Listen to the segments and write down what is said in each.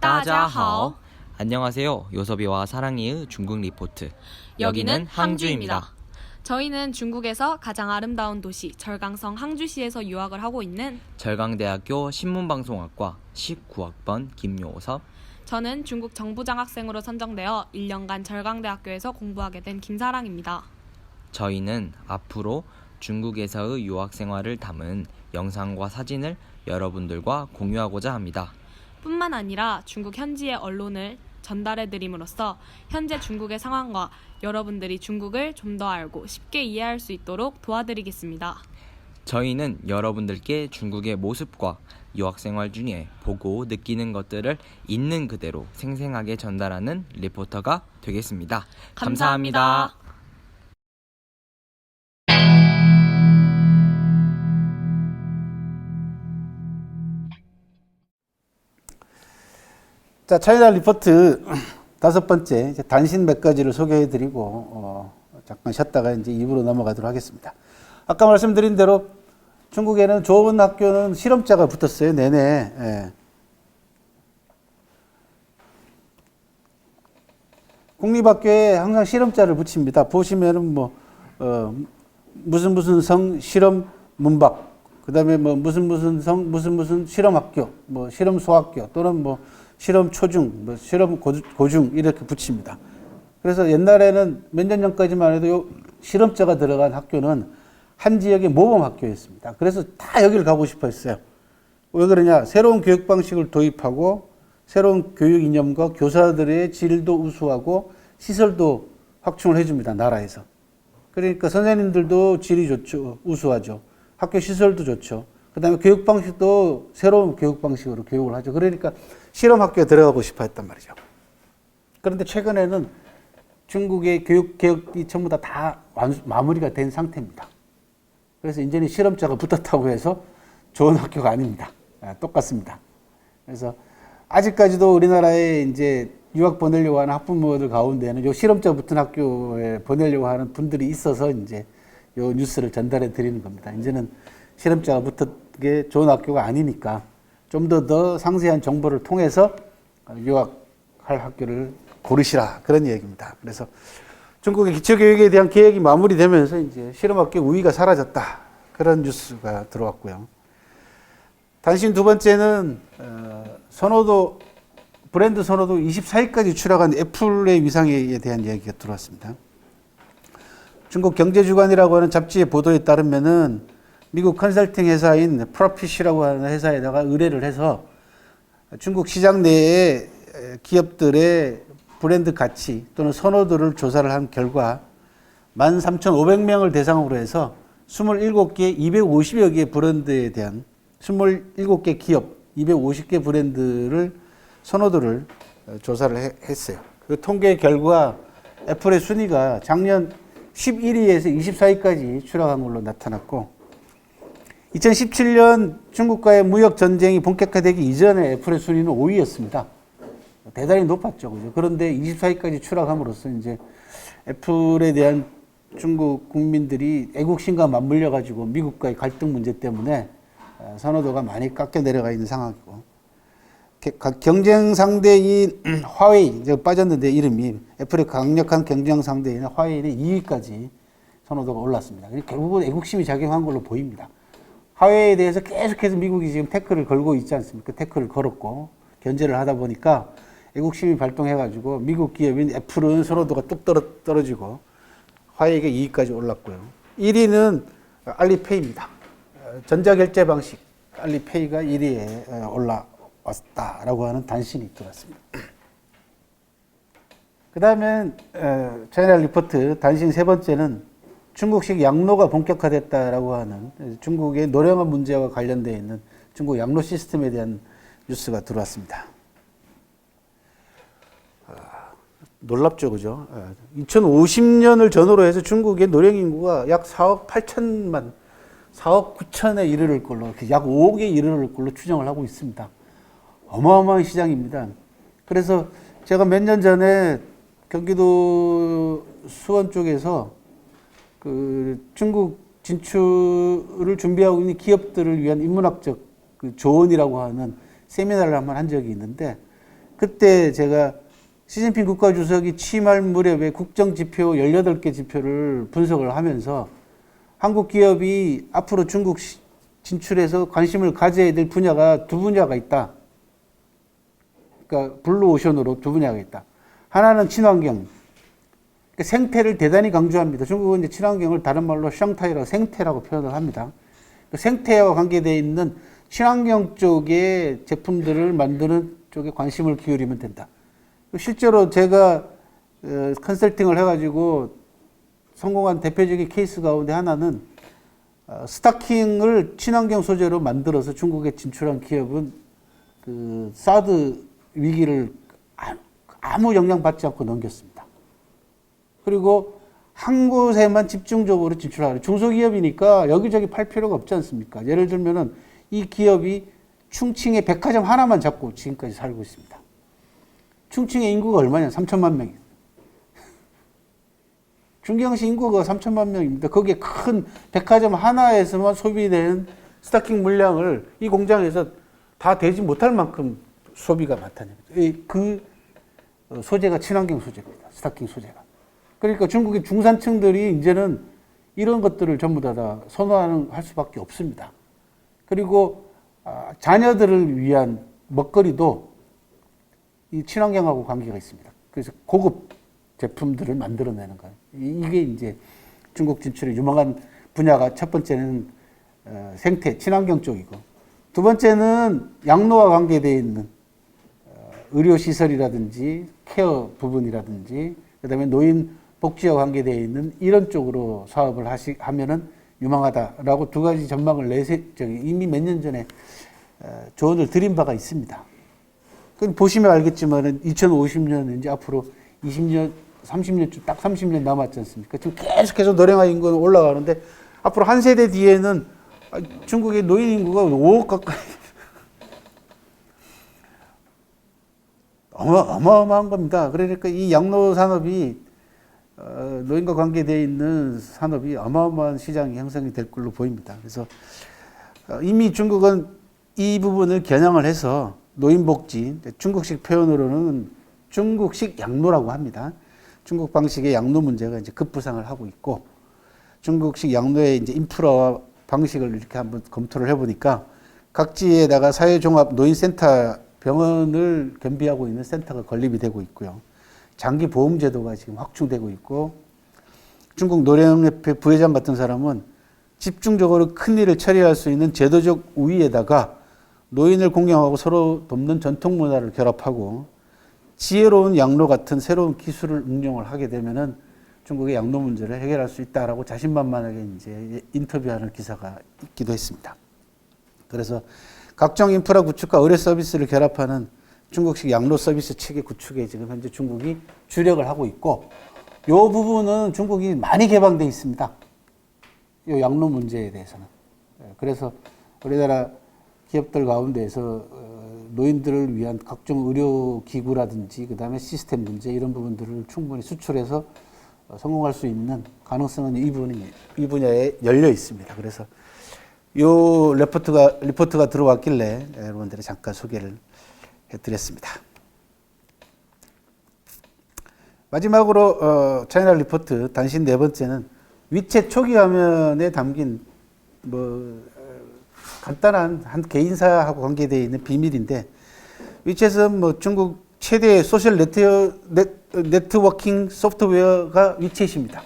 따자하오. 안녕하세요. 요섭이와 사랑이의 중국 리포트. 여기는 항주입니다. 저희는 중국에서 가장 아름다운 도시 절강성 항주시에서 유학을 하고 있는 절강대학교 신문방송학과 19학번 김요섭. 저는 중국 정부장학생으로 선정되어 1년간 절강대학교에서 공부하게 된 김사랑입니다. 저희는 앞으로 중국에서의 유학생활을 담은 영상과 사진을 여러분들과 공유하고자 합니다. 뿐만 아니라 중국 현지의 언론을 전달해드림으로써 현재 중국의 상황과 여러분들이 중국을 좀 더 알고 쉽게 이해할 수 있도록 도와드리겠습니다. 저희는 여러분들께 중국의 모습과 유학생활 중에 보고 느끼는 것들을 있는 그대로 생생하게 전달하는 리포터가 되겠습니다. 감사합니다. 자, 차이나 리포트 5번째, 이제 단신 몇 가지를 소개해드리고, 잠깐 쉬었다가 이제 2부로 넘어가도록 하겠습니다. 아까 말씀드린 대로 중국에는 좋은 학교는 실험자가 붙었어요, 내내. 예. 국립학교에 항상 실험자를 붙입니다. 보시면은 무슨 성 실험 문박, 그 다음에 무슨 성 무슨 실험학교, 실험 소학교 또는 실험 초중, 실험 고중 이렇게 붙입니다. 그래서 옛날에는 몇 년 전까지만 해도 요 실험자가 들어간 학교는 한 지역의 모범학교였습니다. 그래서 다 여기를 가고 싶어 했어요. 왜 그러냐? 새로운 교육 방식을 도입하고 새로운 교육 이념과 교사들의 질도 우수하고 시설도 확충을 해줍니다. 나라에서. 그러니까 선생님들도 질이 좋죠. 우수하죠. 학교 시설도 좋죠. 그 다음에 교육 방식도 새로운 교육 방식으로 교육을 하죠. 그러니까 실험학교에 들어가고 싶어 했단 말이죠. 그런데 최근에는 중국의 교육 개혁이 전부 다 마무리가 된 상태입니다. 그래서 이제는 실험자가 붙었다고 해서 좋은 학교가 아닙니다. 똑같습니다. 그래서 아직까지도 우리나라에 이제 유학 보내려고 하는 학부모들 가운데는 요 실험자 붙은 학교에 보내려고 하는 분들이 있어서 이제 요 뉴스를 전달해 드리는 겁니다. 이제는 실험자가 붙게 좋은 학교가 아니니까 좀 더 상세한 정보를 통해서 유학할 학교를 고르시라 그런 얘기입니다. 그래서 중국의 기초교육에 대한 계획이 마무리되면서 이제 실험학교 우위가 사라졌다 그런 뉴스가 들어왔고요. 단신 두 번째는 브랜드 선호도 24위까지 추락한 애플의 위상에 대한 얘기가 들어왔습니다. 중국 경제주간이라고 하는 잡지의 보도에 따르면은 미국 컨설팅 회사인 프로핏이라고 하는 회사에다가 의뢰를 해서 중국 시장 내에 기업들의 브랜드 가치 또는 선호도를 조사를 한 결과 13,500명을 대상으로 해서 27개, 250여 개의 브랜드에 대한 27개 기업, 250개 브랜드를 선호도를 조사를 했어요. 그 통계 결과 애플의 순위가 작년 11위에서 24위까지 추락한 걸로 나타났고 2017년 중국과의 무역 전쟁이 본격화되기 이전에 애플의 순위는 5위였습니다. 대단히 높았죠. 그죠? 그런데 24위까지 추락함으로써 이제 애플에 대한 중국 국민들이 애국심과 맞물려 가지고 미국과의 갈등 문제 때문에 선호도가 많이 깎여 내려가 있는 상황이고 경쟁 상대인 화웨이 이제 빠졌는데 이름이 애플의 강력한 경쟁 상대인 화웨이는 2위까지 선호도가 올랐습니다. 결국은 애국심이 작용한 걸로 보입니다. 화웨이에 대해서 계속해서 미국이 지금 태클을 걸고 있지 않습니까? 태클을 걸었고 견제를 하다 보니까 애국심이 발동해가지고 미국 기업인 애플은 선호도가 뚝 떨어지고 화웨이가 2위까지 올랐고요. 1위는 알리페이입니다. 전자결제 방식 알리페이가 1위에 올라왔다라고 하는 단신이 들어왔습니다. 그 다음에 차이나 리포트 단신 세 번째는 중국식 양로가 본격화됐다라고 하는 중국의 노령화 문제와 관련되어 있는 중국 양로 시스템에 대한 뉴스가 들어왔습니다. 놀랍죠, 그죠? 2050년을 전후로 해서 중국의 노령 인구가 약 4억 8천만, 4억 9천에 이르를 걸로, 약 5억에 이르를 걸로 추정을 하고 있습니다. 어마어마한 시장입니다. 그래서 제가 몇 년 전에 경기도 수원 쪽에서 중국 진출을 준비하고 있는 기업들을 위한 인문학적 조언이라고 하는 세미나를 한번 한 적이 있는데 그때 제가 시진핑 국가주석이 취임할 무렵에 국정지표 18개 지표를 분석을 하면서 한국 기업이 앞으로 중국 진출해서 관심을 가져야 될 분야가 두 분야가 있다. 그러니까 블루오션으로 두 분야가 있다. 하나는 친환경. 그러니까 생태를 대단히 강조합니다. 중국은 이제 친환경을 다른 말로 샹타이라고 생태라고 표현을 합니다. 생태와 관계되어 있는 친환경 쪽의 제품들을 만드는 쪽에 관심을 기울이면 된다. 실제로 제가 컨설팅을 해가지고 성공한 대표적인 케이스 가운데 하나는 스타킹을 친환경 소재로 만들어서 중국에 진출한 기업은 그 사드 위기를 아무 영향받지 않고 넘겼습니다. 그리고 한 곳에만 집중적으로 진출하는 중소기업이니까 여기저기 팔 필요가 없지 않습니까? 예를 들면은 이 기업이 충칭에 백화점 하나만 잡고 지금까지 살고 있습니다. 충칭의 인구가 얼마냐? 3천만 명이에요. 중경시 인구가 3천만 명입니다. 거기에 큰 백화점 하나에서만 소비되는 스타킹 물량을 이 공장에서 다 되지 못할 만큼 소비가 많다는 거죠. 그 소재가 친환경 소재입니다. 스타킹 소재가. 그러니까 중국의 중산층들이 이제는 이런 것들을 전부 다 선호하는 할 수밖에 없습니다. 그리고 자녀들을 위한 먹거리도 이 친환경하고 관계가 있습니다. 그래서 고급 제품들을 만들어내는 거예요. 이게 이제 중국 진출의 유망한 분야가 첫 번째는 생태, 친환경 쪽이고 두 번째는 양로와 관계되어 있는 의료시설이라든지 케어 부분이라든지 그다음에 노인 복지와 관계되어 있는 이런 쪽으로 사업을 하면은 유망하다라고 두 가지 전망을 이미 몇 년 전에 조언을 드린 바가 있습니다. 보시면 알겠지만 2050년 이제 앞으로 20년, 30년 딱 30년 남았지 않습니까? 지금 계속해서 노령화 인구는 올라가는데 앞으로 한 세대 뒤에는 중국의 노인 인구가 5억 가까이 어마어마한 겁니다. 그러니까 이 양로 산업이 노인과 관계되어 있는 산업이 어마어마한 시장이 형성이 될 걸로 보입니다. 그래서 이미 중국은 이 부분을 겨냥을 해서 노인복지, 중국식 표현으로는 중국식 양로라고 합니다. 중국 방식의 양로 문제가 이제 급부상을 하고 있고, 중국식 양로의 이제 인프라와 방식을 이렇게 한번 검토를 해보니까 각지에다가 사회종합 노인센터 병원을 겸비하고 있는 센터가 건립이 되고 있고요. 장기 보험 제도가 지금 확충되고 있고, 중국 노령협회 부회장 같은 사람은 집중적으로 큰 일을 처리할 수 있는 제도적 우위에다가 노인을 공경하고 서로 돕는 전통 문화를 결합하고 지혜로운 양로 같은 새로운 기술을 응용을 하게 되면은 중국의 양로 문제를 해결할 수 있다라고 자신만만하게 이제 인터뷰하는 기사가 있기도 했습니다. 그래서 각종 인프라 구축과 의료 서비스를 결합하는 중국식 양로 서비스 체계 구축에 지금 현재 중국이 주력을 하고 있고, 이 부분은 중국이 많이 개방되어 있습니다. 이 양로 문제에 대해서는. 그래서 우리나라 기업들 가운데에서 노인들을 위한 각종 의료기구라든지 그 다음에 시스템 문제 이런 부분들을 충분히 수출해서 성공할 수 있는 가능성은 이 분야에 열려 있습니다. 그래서 이 리포트가 들어왔길래 여러분들이 잠깐 소개를 해드렸습니다. 마지막으로 차이나 리포트 단신 네 번째는 위챗 초기 화면에 담긴 간단한 한 개인사하고 관계되어 있는 비밀인데, 위챗은 중국 최대 소셜 네트워킹 소프트웨어가 위챗입니다.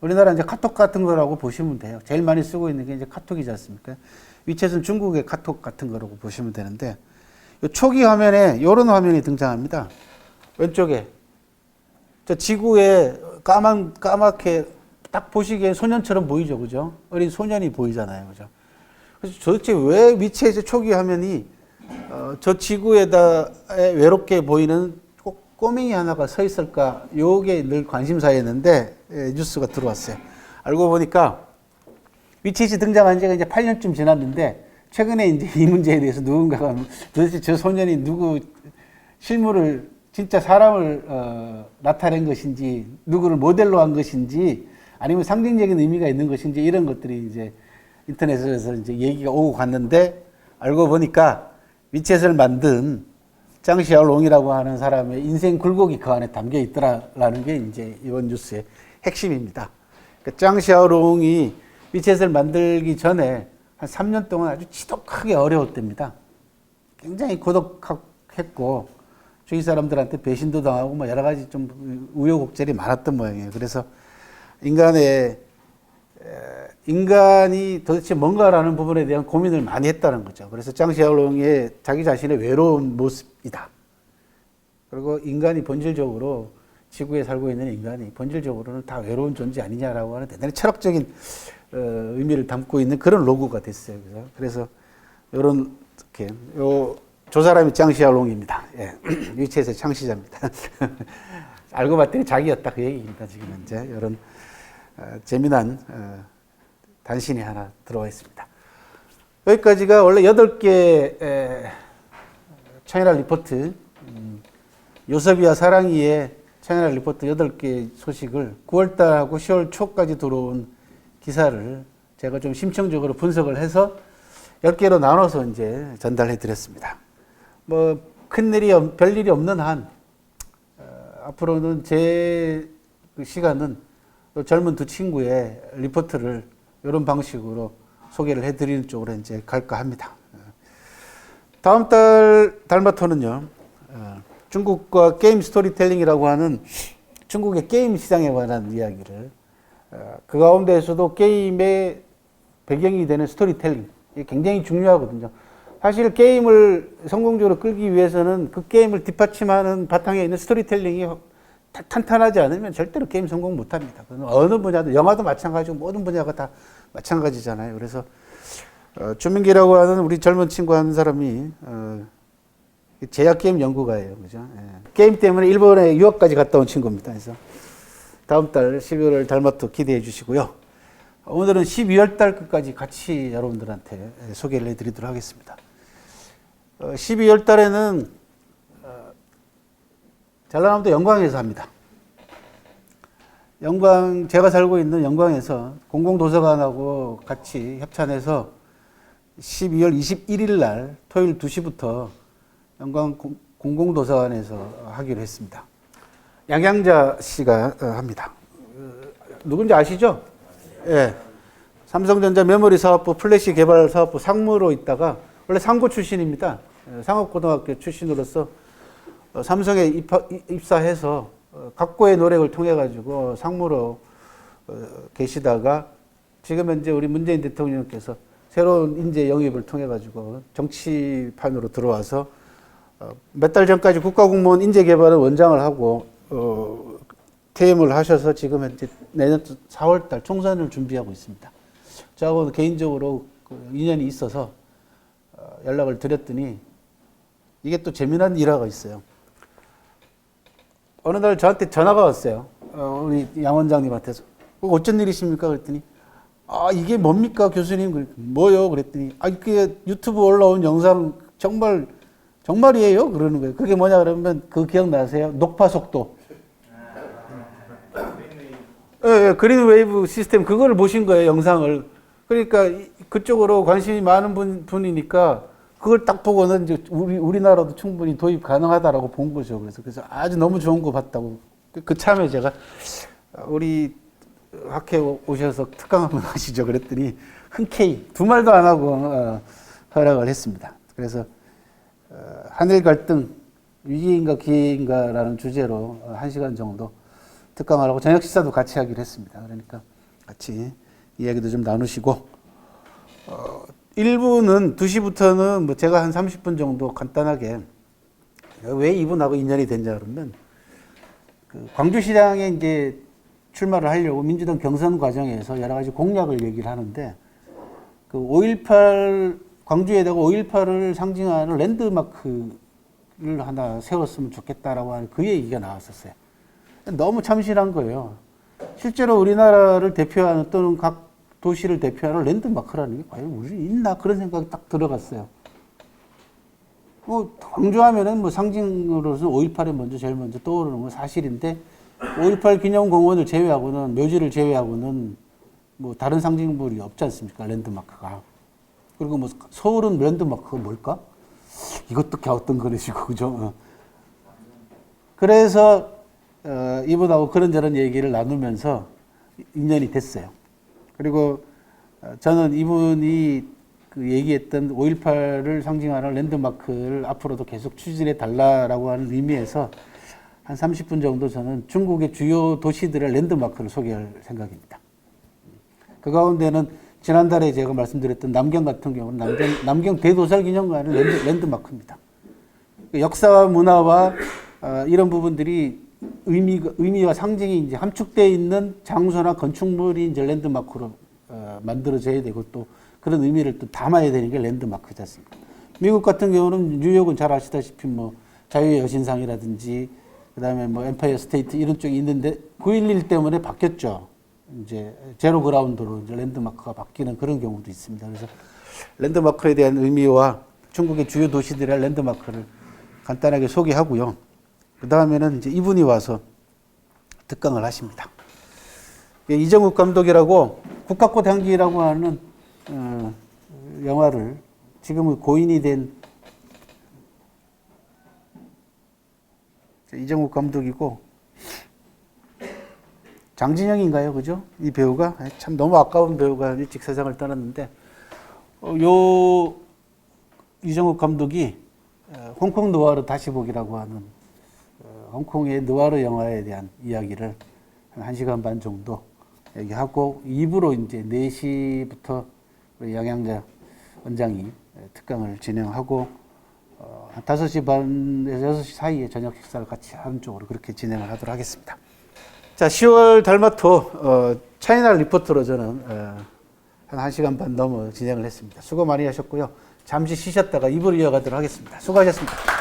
우리나라 이제 카톡 같은 거라고 보시면 돼요. 제일 많이 쓰고 있는 게 이제 카톡이지 않습니까? 위챗은 중국의 카톡 같은 거라고 보시면 되는데, 이 초기 화면에 이런 화면이 등장합니다. 왼쪽에 저 지구에 까맣게 딱 보시기에 소년처럼 보이죠, 그죠? 어린 소년이 보이잖아요, 그죠? 그래서 도대체 왜 위챗의 초기 화면이 저 지구에다 외롭게 보이는 꼬맹이 하나가 서 있을까? 요게 늘 관심사였는데 뉴스가 들어왔어요. 알고 보니까 위챗이 등장한 지가 이제 8년쯤 지났는데 최근에 이제 이 문제에 대해서 누군가가 도대체 저 소년이 누구 실물을 진짜 사람을 나타낸 것인지 누구를 모델로 한 것인지 아니면 상징적인 의미가 있는 것인지 이런 것들이 이제 인터넷에서 이제 얘기가 오고 갔는데 알고 보니까 위챗을 만든 짱시아롱이라고 하는 사람의 인생 굴곡이 그 안에 담겨 있더라라는 게 이제 이번 뉴스의 핵심입니다. 그러니까 짱시아롱이 위챗을 만들기 전에 한 3년 동안 아주 지독하게 어려웠답니다. 굉장히 고독했고 주위 사람들한테 배신도 당하고 뭐 여러 가지 좀 우여곡절이 많았던 모양이에요. 그래서 인간이 도대체 뭔가라는 부분에 대한 고민을 많이 했다는 거죠. 그래서 짱시아롱의 자기 자신의 외로운 모습이다. 그리고 인간이 본질적으로 지구에 살고 있는 인간이 본질적으로는 다 외로운 존재 아니냐라고 하는 대단히 철학적인 의미를 담고 있는 그런 로고가 됐어요. 그래서 이런 이렇게 저 사람이 짱시아롱입니다. 예. 위챗의 창시자입니다. 알고 봤더니 자기였다 그 얘기입니다. 지금 현재 이런 재미난 단신이 하나 들어와 있습니다. 여기까지가 원래 8개 차이나 리포트, 요섭이와 사랑이의 차이나 리포트 8개 소식을 9월달하고 10월 초까지 들어온 기사를 제가 좀 심층적으로 분석을 해서 10개로 나눠서 이제 전달해 드렸습니다. 뭐, 별일이 없는 한, 앞으로는 제 시간은 또 젊은 두 친구의 리포트를 이런 방식으로 소개를 해드리는 쪽으로 이제 갈까 합니다. 다음 달 달마토는요, 중국과 게임 스토리텔링이라고 하는 중국의 게임 시장에 관한 이야기를, 그 가운데에서도 게임의 배경이 되는 스토리텔링, 이게 굉장히 중요하거든요. 사실 게임을 성공적으로 끌기 위해서는 그 게임을 뒷받침하는 바탕에 있는 스토리텔링이 탄탄하지 않으면 절대로 게임 성공 못 합니다. 어느 분야도, 영화도 마찬가지고 모든 분야가 다 마찬가지잖아요. 그래서, 주민기라고 하는 우리 젊은 친구 한 사람이, 제약게임 연구가예요. 그죠? 예. 게임 때문에 일본에 유학까지 갔다 온 친구입니다. 그래서 다음 달 12월 달마토 기대해 주시고요. 오늘은 12월 달 끝까지 같이 여러분들한테 소개를 해드리도록 하겠습니다. 12월 달에는 전라남도 영광에서 합니다. 제가 살고 있는 영광에서 공공도서관하고 같이 협찬해서 12월 21일 날 토요일 2시부터 영광 공공도서관에서 하기로 했습니다. 양양자 씨가 합니다. 누군지 아시죠? 예. 삼성전자 메모리 사업부 플래시 개발 사업부 상무로 있다가 원래 상고 출신입니다. 상업고등학교 출신으로서 삼성에 입사해서 각고의 노력을 통해 가지고 상무로 계시다가 지금 현재 우리 문재인 대통령께서 새로운 인재 영입을 통해 가지고 정치판으로 들어와서 몇 달 전까지 국가공무원 인재개발원 원장을 하고 퇴임을 하셔서 지금 현재 내년 4월 달 총선을 준비하고 있습니다. 저하고는 개인적으로 인연이 있어서 연락을 드렸더니 이게 또 재미난 일화가 있어요. 어느 날 저한테 전화가 왔어요. 우리 양 원장님한테서. 어쩐 일이십니까? 그랬더니 이게 뭡니까 교수님? 뭐요? 그랬더니 그게 유튜브 올라온 영상 정말이에요? 그러는 거예요. 그게 뭐냐 그러면 그거 기억나세요? 녹파 속도. 예, 그린 웨이브 시스템 그거를 보신 거예요, 영상을. 그러니까 그쪽으로 관심이 많은 분이니까 그걸 딱 보고는 이제 우리나라도 충분히 도입 가능하다라고 본 거죠. 그래서 아주 너무 좋은 거 봤다고. 그 참에 제가 우리 학회 오셔서 특강 한번 하시죠. 그랬더니 흔쾌히 두 말도 안 하고 허락을 했습니다. 그래서 한일 갈등 위기인가 기회인가라는 주제로 1시간 정도 특강을 하고 저녁 식사도 같이 하기로 했습니다. 그러니까 같이 이야기도 좀 나누시고 1부는 2시부터는 뭐 제가 한 30분 정도 간단하게 왜 이분하고 인연이 됐냐 그러면 그 광주시장에 이제 출마를 하려고 민주당 경선 과정에서 여러 가지 공약을 얘기를 하는데 그 5.18 광주에다가 5.18을 상징하는 랜드마크를 하나 세웠으면 좋겠다라고 하는 그 얘기가 나왔었어요. 너무 참신한 거예요. 실제로 우리나라를 대표하는 또는 각 도시를 대표하는 랜드마크라는 게 과연 우리 있나 그런 생각이 딱 들어갔어요. 광주하면은 뭐 상징으로서 5.18이 제일 먼저 떠오르는 건 사실인데 5.18 기념공원을 제외하고는 묘지를 제외하고는 뭐 다른 상징물이 없지 않습니까? 랜드마크가. 그리고 뭐 서울은 랜드마크가 뭘까? 이것도 갸우뚱 거리시고 그죠? 그래서 이분하고 그런저런 얘기를 나누면서 인연이 됐어요. 그리고 저는 이분이 그 얘기했던 5.18을 상징하는 랜드마크를 앞으로도 계속 추진해 달라라고 하는 의미에서 한 30분 정도 저는 중국의 주요 도시들의 랜드마크를 소개할 생각입니다. 그 가운데는 지난달에 제가 말씀드렸던 남경 같은 경우는 남경 대도살기념관은 랜드마크입니다. 역사와 문화와 이런 부분들이 의미와 상징이 이제 함축되어 있는 장소나 건축물이 이제 랜드마크로 만들어져야 되고 또 그런 의미를 또 담아야 되는 게 랜드마크지 않습니까? 미국 같은 경우는 뉴욕은 잘 아시다시피 뭐 자유의 여신상이라든지 그다음에 뭐 엠파이어 스테이트 이런 쪽이 있는데 9.11 때문에 바뀌었죠. 이제 제로 그라운드로 이제 랜드마크가 바뀌는 그런 경우도 있습니다. 그래서 랜드마크에 대한 의미와 중국의 주요 도시들의 랜드마크를 간단하게 소개하고요. 그 다음에는 이제 이분이 와서 특강을 하십니다. 이정욱 감독이라고 국가꽃 향기라고 하는 영화를 지금은 고인이 된 이정욱 감독이고 장진영인가요, 그죠? 이 배우가 참 너무 아까운 배우가 일찍 세상을 떠났는데 요 이정욱 감독이 홍콩 느와르 다시 보기라고 하는 홍콩의 느와르 영화에 대한 이야기를 한 1시간 반 정도 얘기하고 2부로 이제 4시부터 우리 양양자 원장이 특강을 진행하고 한 5시 반에서 6시 사이에 저녁 식사를 같이 하는 쪽으로 그렇게 진행을 하도록 하겠습니다. 자, 10월 달마토 차이나 리포트로 저는 한 1시간 반 넘어 진행을 했습니다. 수고 많이 하셨고요. 잠시 쉬셨다가 2부를 이어가도록 하겠습니다. 수고하셨습니다.